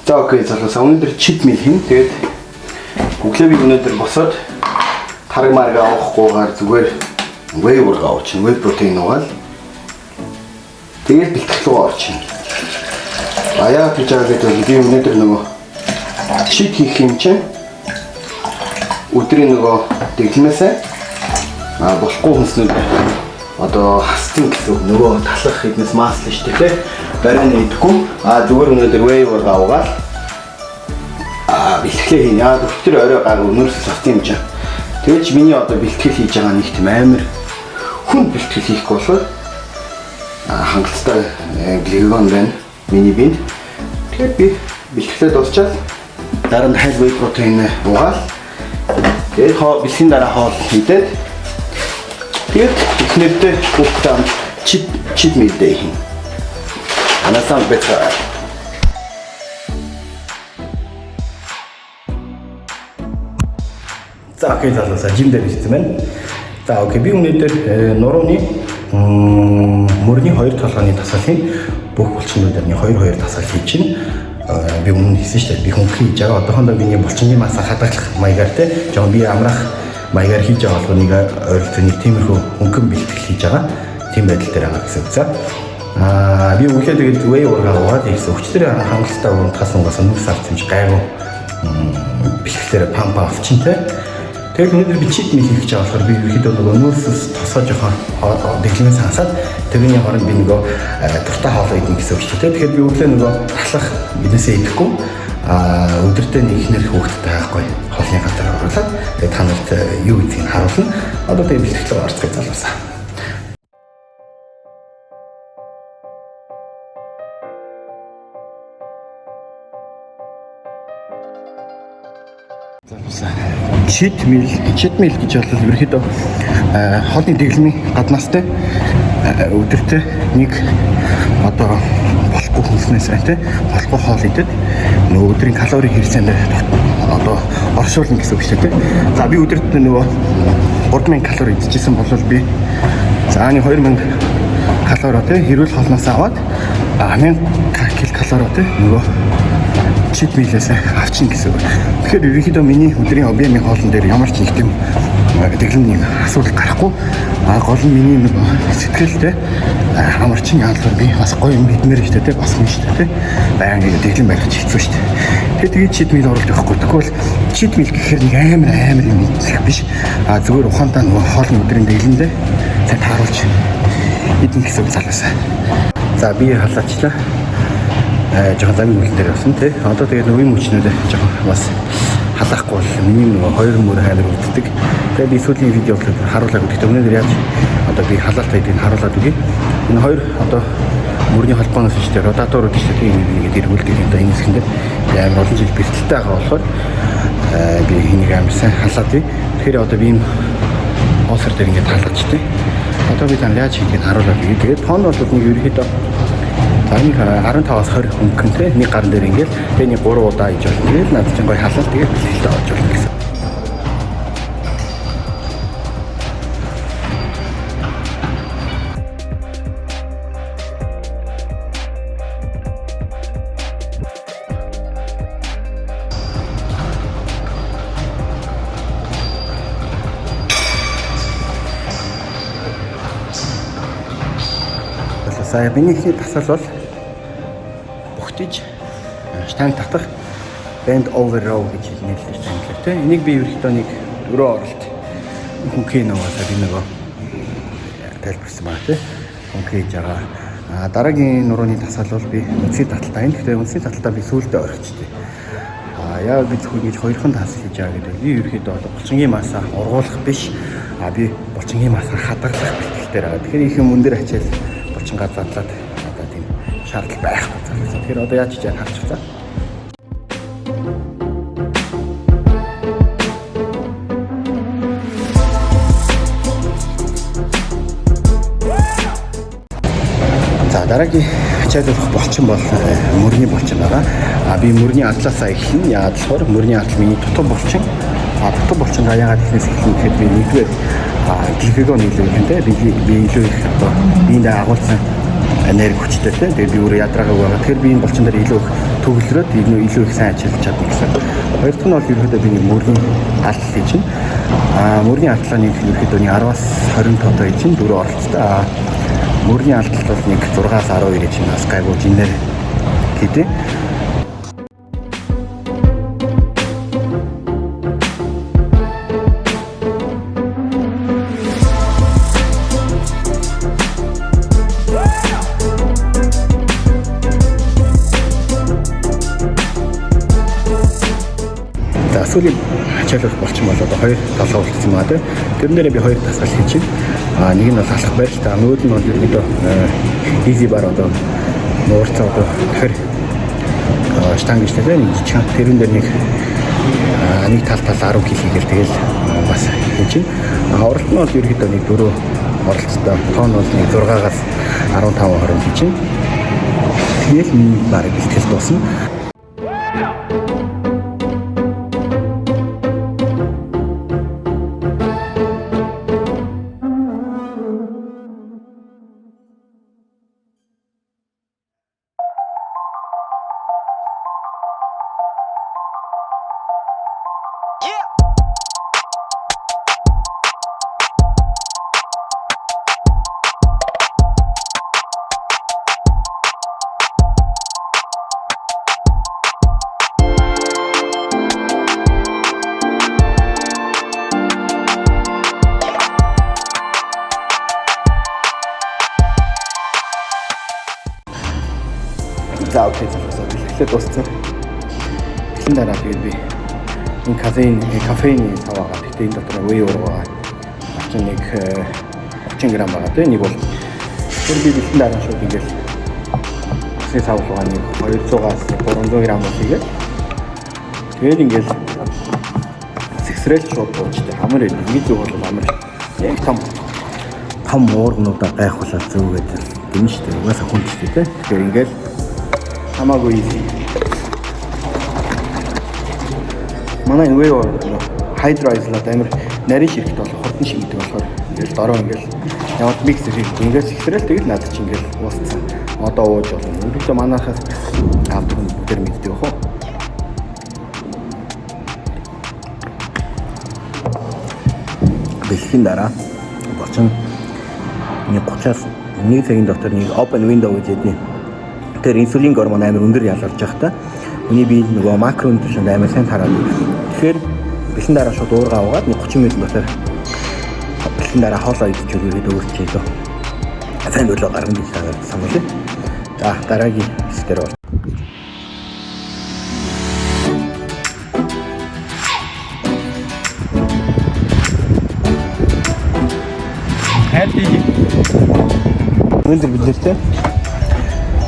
За окей залуусаа өнөөдөр чит мэл хийн. Тэгээд өглөө би өнөөдөр босоод тараг марга авахгүйгээр зүгээр whey ургаа уучин, whey protein уугаад тэгээд бэлтгэл рүү орчин. Аяа гэж байгаа би өнөөдөр нөгөө чит хийх юм чинь өдрийн нөгөө дэглэмээсээ болохгүй хүнснүүд одоо хастын гэсэн нөгөө талах хэднээс масль шүү дээ. Барин идэхгүй зүгээр өнөөдөр whey ургаа уугаад бэлтгэл хийн. Яа өвчтөр орой гар өнөөс авт юм чинь. Тэгэж миний одоо бэлтгэл хийж байгаа нэг тийм амар хүн бэлтгэл хийхгүй болохоор хангалттай глюкон байна. Миний бинд. Тэгэхээр би бэлтгэлээ дуусчаад дараа нь whey protein уугаад тэгээд бэлтгэхийн дараа хоол хийдээд тэгээд эхнэрдээ бүгдээ чит мэдээ хийн. Анасаа бэцээ. За окей залуусаа жимдэр ирсэн байна. За окей би өнөөдөр нурууны мөрний 2 толгойн тасалын бүх булчнуудын 2 тасал хийж чинь би өмнө хийсэн шүү дээ. Би хөнгөн хийж байгаа. Одоохондоо миний булчингийн масаа хадгалах маягаар те жоо би амрах маягаар хийж байгаа бол нэг ойролцоо нэг тиймэрхүү хөнгөн бэлтгэл хийж байгаа. Тийм байдал дээр байгаа гэсэн үг. За би өглөө тэгээд whey ургаа уугаад ирсэн. Өчтөр хангалттай унтахаас унгаас нүс авсан чи гайгүй бэлтгэлээр памп авчин те. Тэгээд өнөөдөр би чит мэл хийж байгаа болохоор би ерөөхдөө нөгөө нүүрсээс тосоо жоохон дэглэмээс хасаад тэрний хооронд би нөгөө дуртай хоолоо идэх гэсэн үг шүү дээ. Тэгэхээр би өглөө нөгөө таслах биднээсээ идэхгүй өдөртөө нэг ихнэр хүүхдтэй байхгүй хоолны гадар оруулаад тэгээд та нарт юу гэдгийг харуулна. Одоо тэгээд бэлтгэлээ орцгой залуусаа. Чит мэл гэж бол ерөөхдөө хоолны дэглэмийн гаднаас те өдөртөө нэг одоо болохгүй хүнснээс те болохгүй хоол идээд нөгөө өдрийн калори хэрэгцээнд одоо оршуулна гэсэн үг шүү дээ. За би өдөрт нөгөө 3000 калори идчихсэн бол би зааны 2000 калори те хэрүүл хоолноос аваад 1000 ккал те нөгөө чит мэлээс авчин гэсэн үг. Тэгэхээр ерөнхийдөө миний өдрийн объемын хоолн дээр ямар ч нэг тийм дэглэмний асуудал гарахгүй. Гол нь миний нэг сэтгэлтэй амарчин яалаар би бас гоё юм бидмээр ихтэй те бас юм шүү дээ те. Баян нэг дэглэм байх хэцүү шүү дээ. Тэгээд чит мэл оруулж явахгүй. Тэгвэл чит мэл гэхээр нэг амар юм биш. Зүгээр ухаантаа нөгөө хоолны өдрийн дэглэмдээ цаа тааруулж идэх гэсэн үг залуусаа. За би халаачлаа. Жоохон замын хөлн дээр явсан тий. Одоо тэгээд үеийн мөчнүүд жоохон бас халаахгүй бол миний нөгөө 2 мөр хайлаг үлддэг. Тэгээд би сүүлийн видеог харуулаагүй. Гэхдээ өнөөдөр яаж одоо би халаалт хийдгийг харуулад өгье. Энэ 2 одоо мөрний холбооноос ч тийм ротаторууд ч тийм ингээд эргүүлдэг юм да. Энэ хэсгэн дээр амар олон жил бэртэлтэй байгаа болохоор би энийг амар сайн халаад бий. Тэгэхээр одоо би энэ оосор дээр ингээд халаач тий. Одоо би тань яаж хийдгийг харуулаад өгье. Тэгээд тон бол нэг ерөөхдөө нэг 15-аас 20 хөнгөнтэй нэг гарын дээр ингээд тэгээ нэг 3 удаа хийж болно. Тэгээд над чинь гоё халаад тэгээд бэлтгэлтэй орж болно гэсэн. За миний ихний тасал бол бүтэж штанг татах bend over row гэж нэрлэж танилцлаа тийм. Энийг би ерөөхдөө нэг 4 оролт хөнгөн нуусаа би нөгөө тайлбарсан байна тийм. Хөнгөн хийж байгаа. Дараагийн нурууны тасал бол би үнсний таталтаа. Тэгэхээр үнсний таталтаа би сүүлдээ орхичтэй. Яа би зөвхөн гэж 2хан тасал хийж байгаа гэдэг. Би ерөөхдөө булчингийн масаа ургуулах биш. Би булчингийн масаа хадгалах бэлтгэлтэй байгаа. Тэгэхээр их юм өндөр ачаал булчингаа задлаад одоо тийм шаардлага байхгүй залуусаа. Тэгэхээр одоо яаж хийж харж байгаа. Дараагийн ачааллах булчин бол мөрний булчин байгаа. Би мөрний атласаа эхлэн яагаад болохоор мөрний атал миний дутуу булчин. Дутуу булчингаа яагаад ихнээс эхлэн гэхэд би нэгдүгээр глюкон илүү ихэнтэй би илүү их одоо биендээ агуулсан энерги хүчтэй тийм. Тэгээд би өөрөө ядраагаа байгаа. Тэгэхээр би энэ булчин дээр илүү төвлөрөөд илүү их сайн ажиллаж чадна гэсэн. Хоёр дахь нь бол ерөөдөө би нэг мөргийн алдал хийж байна. Мөргийн алдлаа нэг ерөөдөө 10-аас 20 тоотой хийж байна. 4 оролцтой. Мөргийн алдал бол нэг 6-аас 12 хийж байна. Бас гайгүй жинээр хийдэ. Сүүлийн ачаалал болчихсон бол одоо 2 толгой үлдсэн юм аа тийм. Тэрэн дээр би 2 тасгал хийж байна. Нэг нь бол алах байралтай, нөгөөд нь бол ерөөдөө easy bar одоо нуурцаа одоо тэгэхээр штанг гэж тийм нэг жижиг. Тэрэн дээр нэг тал 10 кг хийгээл тэгэл бас хийж байна. Оролт нь бол ерөөдөө нэг 4 оролцтой. Тоон бол нэг 6-аас 15 хором хийж байна. Тэгэл миний бараг ихтгэл дуусна. За окей тэгэхээр дууссан. Тэгсэн дараа тэгээд би энэ кофеин цаваагаа тэгтээ энэ дотор whey ургаа очиж нэг 30 г байгаа тийм нэг бол тэр би бэлэн дараа шууд ингээл кофе цаваагаа нэг 200-аас 300 г хийгээд тэгээд ингээл сэгсрэл шууд буучтай амар ингэж юу бол амар яг том уургнуудаа гайхуулаад зөөгээд гин штэ угаасаа хүнчтэй тийм тэгэхээр ингээл хамаагүй easy. Манай энэ whey hydrolyzed амар нарийн ширхт болох хурдан шиг гэдэг болохоор ингээл дороо ингээл яваад миксер хийх ингээд сэгсрэл тэгэл надад чи ингээл уусцсан. Одоо ууж болно. Өөрөөр манайхаас авдаг нь бүгд мэддэг яах вэ? Бэлгийн дараа бочин нэг 30-аас 1 цагийн дотор нэг open window гэж яддаг. Тэр инсулин гормон амар өндөр ялгарч байхдаа миний бие нөгөө макрон тушаанд амар сайн тараад. Тэгэхээр бэлэн дараа шууд уургаа угаад нэг 30 минут дотор бэлэн дараа хоолоо идчихвэл ирээд өөрчлөе лөө. Сайн өглөө гарна гэж сануулъя. За дараагийн хэсгээр бол өндөр бид нэртэй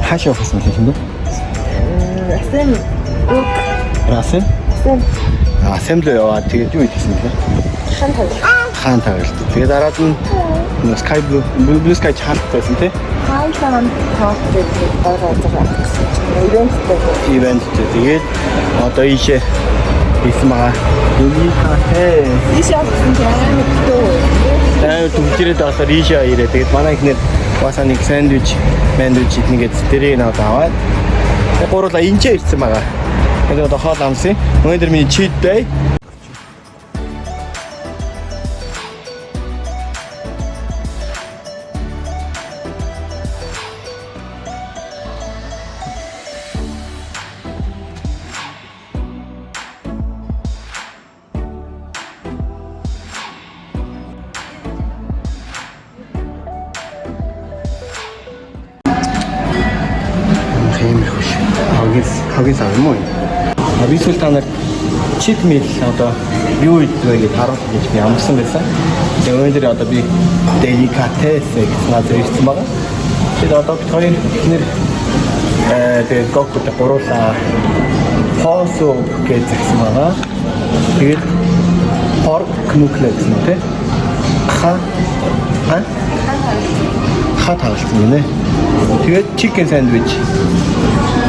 хаашаа офис мэл юм бэ? Асэм. Асэм л яваа. Тэгээд юу хийсэн бэ? Хаан тавилт. Тэгээд дараад нь Sky Blue Sky чарт байсан тий. Хаан тавилт гэдэг ивент тэгээд одоо ийшээ хийсэн байгаа. Юуны хаатай. ийшээ авсан түнчрээд болохоор ийшээ ирээ. Тэгээд манай ихнэр баса нэг сэндвич иднэгээд тэрийг наваад аваад гурлаа инжээ ирсэн байгаа. Тэгээд одоо хоол амсан. Өнөөдөр миний cheat day. Хагийн сав юм уу? Бисүүл та нарт cheat meal одоо юу идвэ гэж харуулж гэж би амарсан байсан. Тэгээд өнөөдөр одоо би delicatesse гэж надад ирсэн байгаа. Тэгээд одоо бид хоёр ихнэр тэгээд гоккот гуруулаа хоосо гэж zegсэн байгаа. Тэгээд pork knuckle гэсэн үү те? Хат хаалцсан гинэ. Тэгээд chicken sandwich.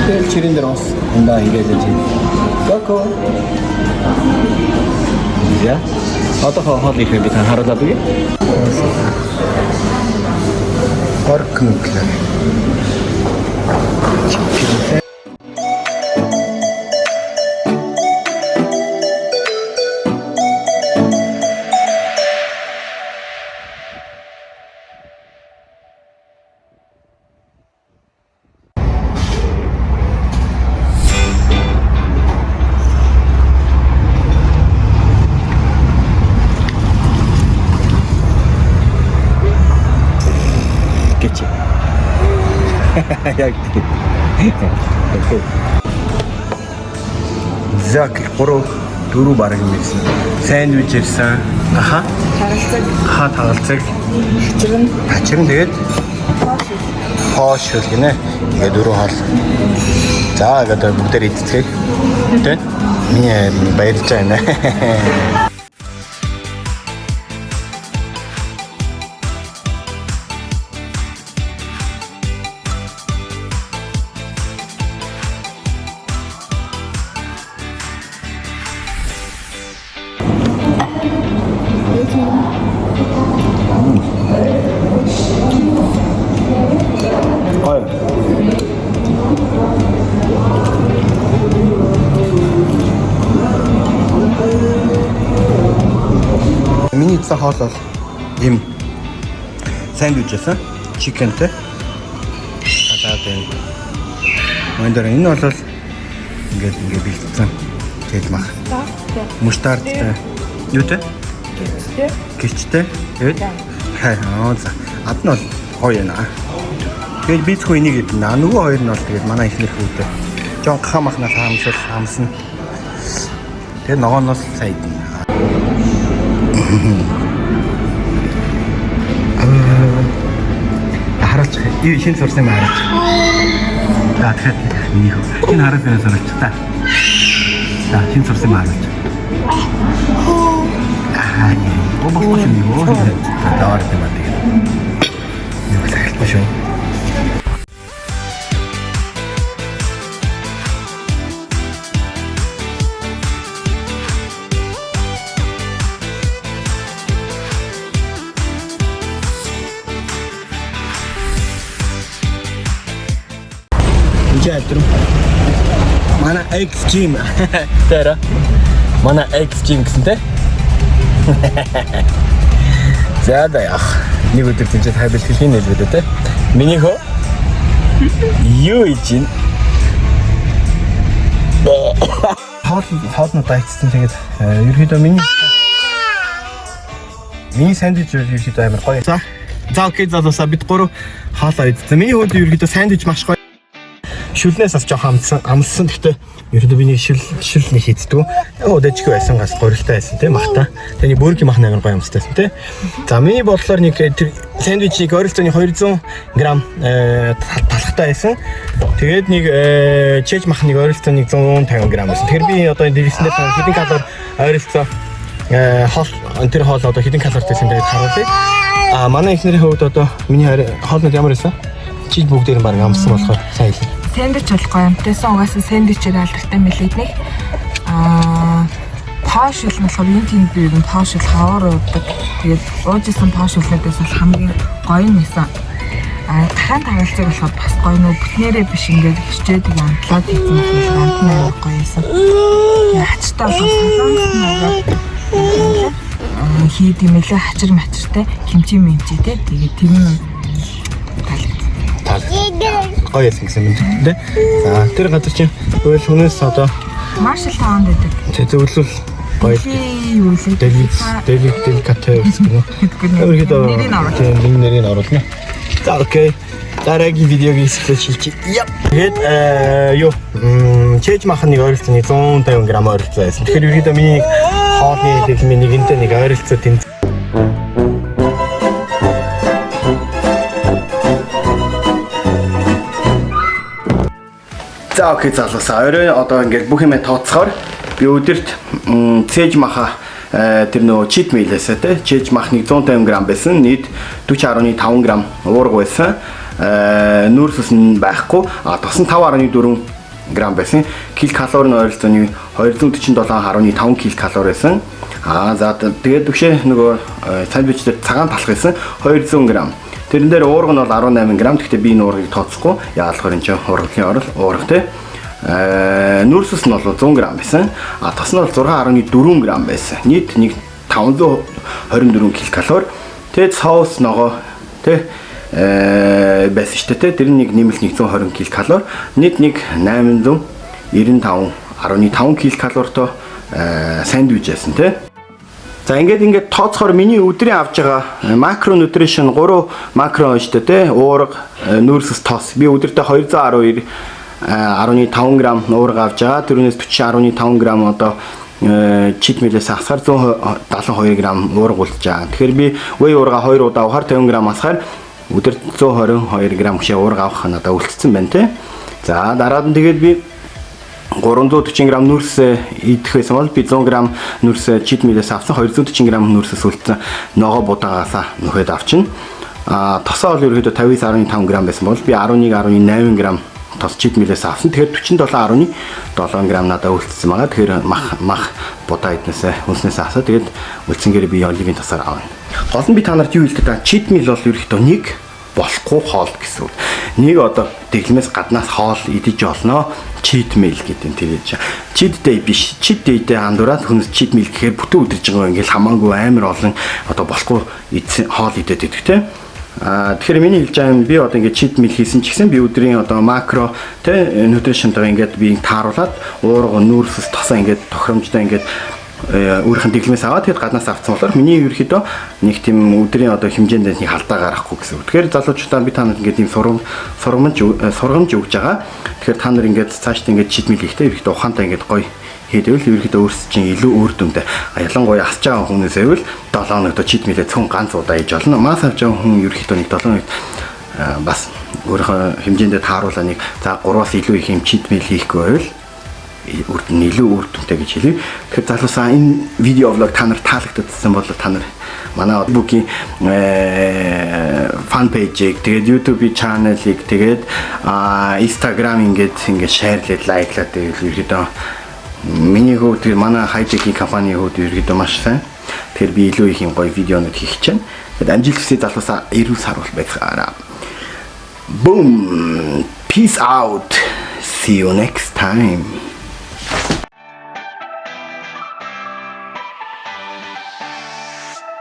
Тэгээд чирэн дээр ус ундаа ингээд л чинь. Коко. Я. Одоо хоол их би тань харуулад үгүй. Pork knuckle. Яг тийм. Зак 3 4 бараг юм ирсэн. Сандвич ирсэн. Аха. Тагалцаг. Хачирн тэгээд хоош гэнэ. Ингээ 4 хоол. За одоо бүгдээр идцгээе. Тэ? Миний баярлж байна. Миний идсэн хоол бол ийм сандвич байсан. Чикентэй. Салаад байна. Өндөр энэ бол ингээд бэлдсэн. Чэж мах. Муштардтай. Юутэй? Гэрчтэй. Тэгээд за. Ад нь бол гоё яана. Тэгээд би зөвхөн энийг идэнэ. Нөгөө хоёр нь бол тэгээд манай ихнэр хүүдээ. Жон хамахнаас хамсна. Тэгээд ногооноос сайн идэнэ. Хараач ий шинэ сурсан юм хараач. За тэгэхээр минийх. Энэ хараад байна санаач та. За шинэ сурсан юм хараач. Обохгүй юм юу? Давар юм аа тэгээд. Юу хэлэх шүү. Mana X-Gym. Тара. Mana X-Gym гэсэнтэй. За да яах. Нэг өдөр тэнцээ хайбал хэлхийн нэлбэдэ те. Миний хөө. Юу ичин. Хоолноо дайцсан тэгээд ерөөдөө миний сандвич ерөөдөө амар гоё. За окей залуусаа бид гурав хоолоо идсэн. Миний хөөд ерөөдөө сандвич маш гоё. Шүлнээс бас жоохон амлсан. Гэхдээ ерөөдөө би нэг шил нэг хийддэг. Өдөөжгүй байсан гас горилтай байсан тийм махта. Тэний бөөргийн мах амар гоё юмстай байсан тийм. За миний бодлоор нэг сандвичийг ойролцоогны 200 г талхтай байсан. Тэгээд нэг чэж мах нэг ойролцоогны 150 г байсан. Тэгэхээр би одоо дэгснээр хэдэн калори ойролцоо хоол тэр хоол одоо хэдэн калоритайсэн тэгээд харуулъя. Манай ихнэрийн хувьд одоо миний хоолнод ямар байсан? Чи бүгдээр нь баг амссан болохоор сайн хэлээ. Сэндвич бол гоё юм. Тэсэн угаасаа сэндвичээр алдартай мэлээд нэг паш ил болохоор энэ тийм би юм паш ил хавар уудаг. Тэгээд уужсэн паш илнээс бол хамгийн гоё нь байсан. Дахин тагалцыг болохоор бас гоё нөө бүтнээрээ биш ингээд хичээд амтлаад хийсэн юм амтнаа гоё юмсан. Хачтай бол солонгос нь хийд юм элэ хачир мачиртай хэмчээ мэмчээ те. Тэгээд тэр нь гоё юм гэсэн юм дээ. За тэр газар чинь үйл хүнээс одоо маршал таанд байдаг. Зөвлөл гоё. Деликатес гэнэ. Өөрөөр нэрийг оруулна. За окей. Дараагийн видеог хийчих. Яа. Тэгээд юу чэж мах нэг ойролцоо 150 г ойролцоо байсан. Тэгэхээр ерөөдөө миний хоолны дэглэмийн нэгэнтэй нэг ойролцоо тэнд. За окей залуусаа. Орой одоо ингээд бүх юмээ тооцохоор би өдөрт цээж маха тэр нөө чит мейлээсээ те чээж мах 150 г байсан. Нийт 40.5 г уурга байсан. Нүүрс нь байхгүй. Тосон 5.4 г байсан. Килокалори нь ойролцооны 247.5 килокалори байсан. За тэгээд төвшөө нөгөө сандвич дээр цагаан талах байсан 200 г. Тэрэн дээр уурга нь бол 18 г. Гэхдээ би энэ уургыг тооцохгүй. Яалахаар энэ чинь урганы уурга те. Нүүрсэс нь бол 100 г байсан. Тос нь бол 6.4 г байсан. Нийт 524 килокалори. Тэгээд соус ногоо те байсан шүү дээ. Тэр нэг нэмэлт 120 килокалори. Нийт 895.5 килокалоритой сандвич байсан те. За ингээд тооцохоор миний өдрийн авж байгаа макро нутришн 3 макро шүү дээ, уурга, нүүрсэс тос. Би өдөртөө 212 15 г уурга авж байгаа. Тэрнээс 40.5 г одоо чит мэлээс асахаар 172 г уурга үлдэж байгаа. Тэгэхээр би whey уурга 2 удаа авахаар 50 г асахаар өдөрт 122 г шиг уурга авах надад үлдсэн байна те. За дараад нь тэгээд би 340 г нүрс идэх байсан бол би 100 г нүрс чит мэлээс авсан 240 г нүрсээс үлдсэн ногоо будаагаасаа нөхөд авчин. Тосоо бол ерөөдөө 50.5 г байсан бол би 11.8 г тос чит мэлээс авсан. Тэгэхээр 47.7 г надад үлдсэн байгаа. Тэгэхээр мах будаа иднээсээ хүнснээс авсаа. Тэгээд үлдсэнгээр би оливын тосоор авна. Гол нь би та нарт юу хэлэх гэдэг чит мэл бол ерөөдөө нэг болохгүй хоол гэсэн үг. Нэг одоо дэглэмээс гаднаас хоол идэж олноо cheat meal гэдэг нь тэгээд cheat day биш. Cheat day-тэй андуураад хүнс cheat meal гэхээр бүтэн өдөрж байгаа ингээл хамаагүй амар олон одоо болохгүй хоол идээд идэх те. Тэгэхээр миний хэлж байгаа юм би одоо ингээд cheat meal хийсэн ч гэсэн би өдрийн одоо макро те nutrition-тойгоо ингээд би тааруулаад уурга нүүрсэс тосоо ингээд тохиромжтой ингээд өөрийнх нь дэглэмээс аваад тэгэд гаднаас авсан болохоор миний ерөөхдөө нэг тийм өдрийн одоо хэмжээнд нэг халдаа гарахгүй гэсэн үг. Тэгэхээр залуучуудаа би та нарт ингээд ийм сургамж өгж байгаа. Тэгэхээр та нар ингээд цаашдаа ингээд cheat meal хийхдээ ерөөхдөө ухаантай ингээд гоё хийдвэл ерөөхдөө өөрсд чинь илүү үр дүнтэй. Ялангуяа асж байгаа хүнээс байвал 7 хоногт cheat meal-ээ зөвхөн ганц удаа хийж болно. Мас авч байгаа хүн ерөөхдөө нэг 7 хоногт бас өөрийнхөө хэмжээндээ тааруулаа нэг за 3-аас илүү их юм cheat meal хийхгүй байвал илүү үр дүнтэй гэж хэлье. Тэгэхээр залуусаа энэ видео влог та нар таалагдсан бол та нар манай Facebook-ийн фан пэйжийг тэгээд YouTube-ийн channel-ыг тэгээд Instagram ингээд шеэрлээд лайклаад ерөөдөө миний хувьд манай хай-техийн компани хувьд ерөөдөө маш сайн. Тэгэхээр би илүү их юм гоё видеонууд хийх гэж байна. Тэгээд амжилт хүсье залуусаа 90 сар бол байцгаараа. Boom. Peace out. See you next time.